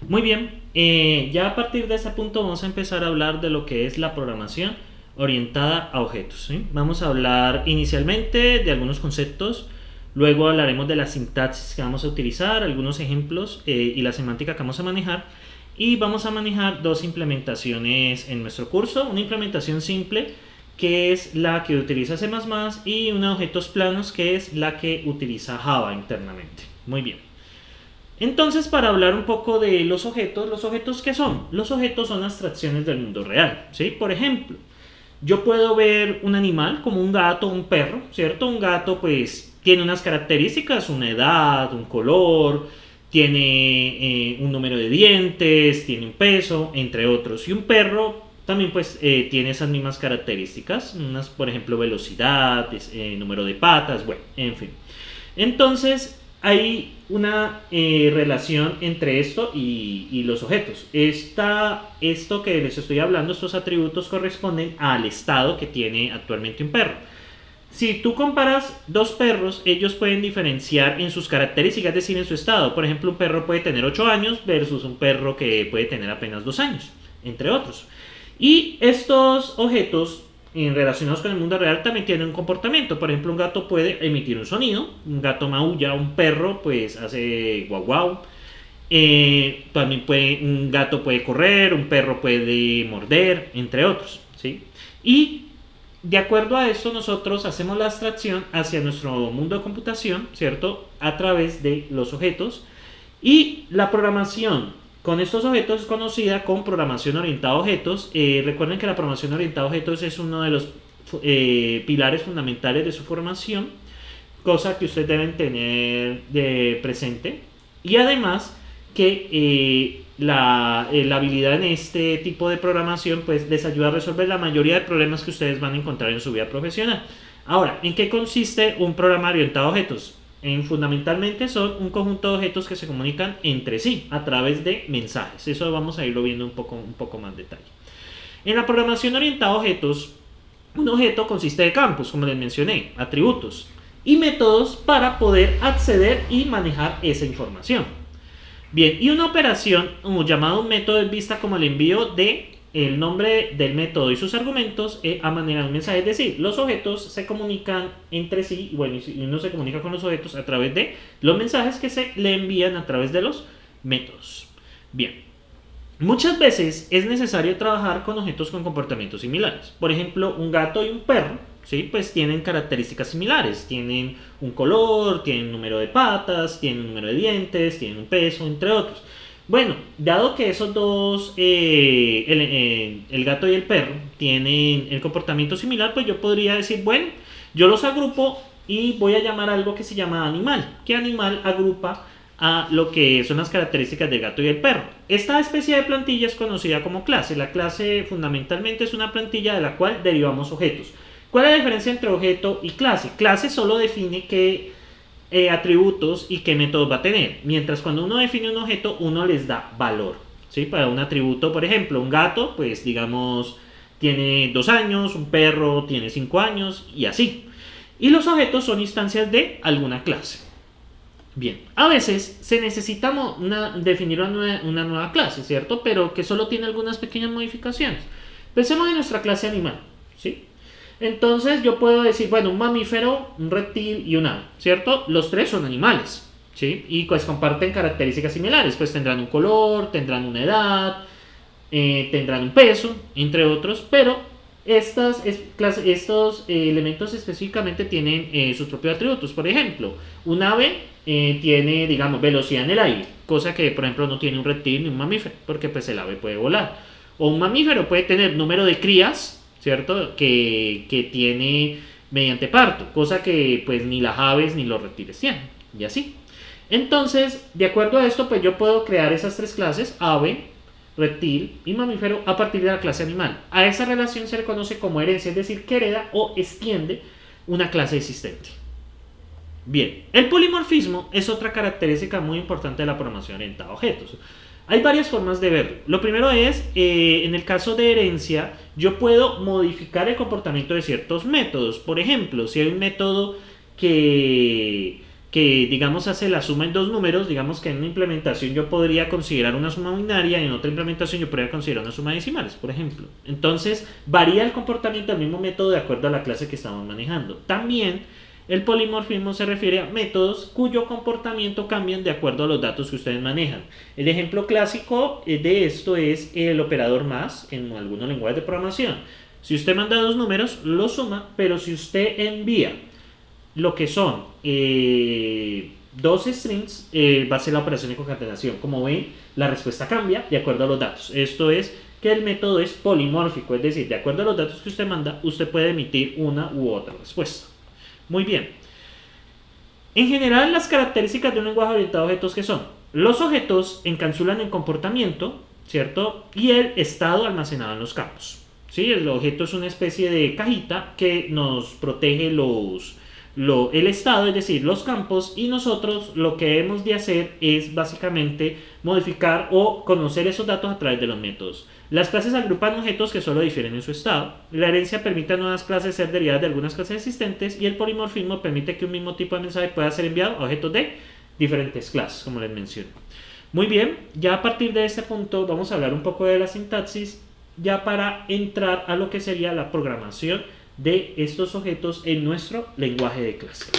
Muy bien, ya a partir de ese punto vamos a empezar a hablar de lo que es la programación orientada a objetos, ¿sí? Vamos a hablar inicialmente de algunos conceptos, luego hablaremos de la sintaxis que vamos a utilizar, algunos ejemplos y la semántica que vamos a manejar. Y vamos a manejar dos implementaciones en nuestro curso, una implementación simple que es la que utiliza C++ y una de objetos planos que es la que utiliza Java internamente. Muy bien. Entonces, para hablar un poco de ¿los objetos qué son? Los objetos son abstracciones del mundo real, ¿sí? Por ejemplo, yo puedo ver un animal como un gato o un perro, ¿cierto? Un gato pues tiene unas características, una edad, un color, tiene un número de dientes, tiene un peso, entre otros. Y un perro también pues tiene esas mismas características, unas, por ejemplo, velocidad, número de patas, bueno, en fin. Entonces, hay una relación entre esto y los objetos. Esto que les estoy hablando, estos atributos corresponden al estado que tiene actualmente un perro. Si tú comparas dos perros, ellos pueden diferenciar en sus características, es decir, en su estado. Por ejemplo, un perro puede tener 8 años versus un perro que puede tener apenas 2 años, entre otros. Y estos objetos relacionados con el mundo real también tienen un comportamiento. Por ejemplo, un gato puede emitir un sonido, un gato maulla, un perro pues hace guau guau. También un gato puede correr, un perro puede morder, entre otros, ¿sí? Y de acuerdo a eso nosotros hacemos la abstracción hacia nuestro mundo de computación, ¿cierto? A través de los objetos. Y la programación con estos objetos es conocida como programación orientada a objetos. Recuerden que la programación orientada a objetos es uno de los pilares fundamentales de su formación, cosa que ustedes deben tener de presente. Y además que la habilidad en este tipo de programación pues les ayuda a resolver la mayoría de problemas que ustedes van a encontrar en su vida profesional. Ahora, ¿en qué consiste un programa orientado a objetos? Fundamentalmente son un conjunto de objetos que se comunican entre sí a través de mensajes. Eso vamos a irlo viendo un poco más detalle. En la programación orientada a objetos, un objeto consiste de campos, como les mencioné, atributos y métodos para poder acceder y manejar esa información. Bien, y una operación llamada un método es vista como el envío de el nombre del método y sus argumentos a manera de un mensaje. Es decir, los objetos se comunican entre sí, bueno, y uno se comunica con los objetos a través de los mensajes que se le envían a través de los métodos. Bien, muchas veces es necesario trabajar con objetos con comportamientos similares. Por ejemplo, un gato y un perro, ¿sí? Pues tienen características similares. Tienen un color, tienen un número de patas, tienen un número de dientes, tienen un peso, entre otros. Bueno, dado que esos dos, el gato y el perro, tienen el comportamiento similar, pues yo podría decir, bueno, yo los agrupo y voy a llamar algo que se llama animal. ¿Qué animal agrupa a lo que son las características del gato y el perro? Esta especie de plantilla es conocida como clase. La clase fundamentalmente es una plantilla de la cual derivamos objetos. ¿Cuál es la diferencia entre objeto y clase? Clase solo define qué atributos y qué métodos va a tener. Mientras cuando uno define un objeto, uno les da valor, ¿sí? Para un atributo, por ejemplo, un gato, pues digamos, tiene 2 años, un perro tiene 5 años y así. Y los objetos son instancias de alguna clase. Bien, a veces se necesita definir una nueva clase, ¿cierto? Pero que solo tiene algunas pequeñas modificaciones. Pensemos en nuestra clase animal, ¿sí? Entonces yo puedo decir, bueno, un mamífero, un reptil y un ave, ¿cierto? Los tres son animales, ¿sí? Y pues comparten características similares, pues tendrán un color, tendrán una edad, tendrán un peso, entre otros, pero estos elementos específicamente tienen sus propios atributos. Por ejemplo, un ave tiene, digamos, velocidad en el aire, cosa que, por ejemplo, no tiene un reptil ni un mamífero, porque pues el ave puede volar. O un mamífero puede tener número de crías, ¿cierto? Que tiene mediante parto, cosa que pues ni las aves ni los reptiles tienen, y así. Entonces, de acuerdo a esto, pues yo puedo crear esas tres clases, ave, reptil y mamífero, a partir de la clase animal. A esa relación se le conoce como herencia, es decir, que hereda o extiende una clase existente. Bien, el polimorfismo es otra característica muy importante de la programación orientada a objetos. Hay varias formas de verlo. Lo primero es, en el caso de herencia, yo puedo modificar el comportamiento de ciertos métodos. Por ejemplo, si hay un método que que digamos hace la suma en dos números, digamos que en una implementación yo podría considerar una suma binaria y en otra implementación yo podría considerar una suma de decimales, por ejemplo. Entonces varía el comportamiento del mismo método de acuerdo a la clase que estamos manejando. También el polimorfismo se refiere a métodos cuyo comportamiento cambian de acuerdo a los datos que ustedes manejan. El ejemplo clásico de esto es el operador más en algunos lenguajes de programación. Si usted manda dos números, los suma, pero si usted envía lo que son dos strings, va a ser la operación de concatenación. Como ven, la respuesta cambia de acuerdo a los datos. Esto es que el método es polimórfico, es decir, de acuerdo a los datos que usted manda, usted puede emitir una u otra respuesta. Muy bien. En general, las características de un lenguaje orientado a objetos, ¿qué son? Los objetos encapsulan el comportamiento, ¿cierto? Y el estado almacenado en los campos. ¿Sí? El objeto es una especie de cajita que nos protege el estado, es decir, los campos, y nosotros lo que hemos de hacer es básicamente modificar o conocer esos datos a través de los métodos. Las clases agrupan objetos que solo difieren en su estado. La herencia permite a nuevas clases ser derivadas de algunas clases existentes, y el polimorfismo permite que un mismo tipo de mensaje pueda ser enviado a objetos de diferentes clases, como les menciono. Muy bien, ya a partir de este punto vamos a hablar un poco de la sintaxis, ya para entrar a lo que sería la programación de estos objetos en nuestro lenguaje de clase.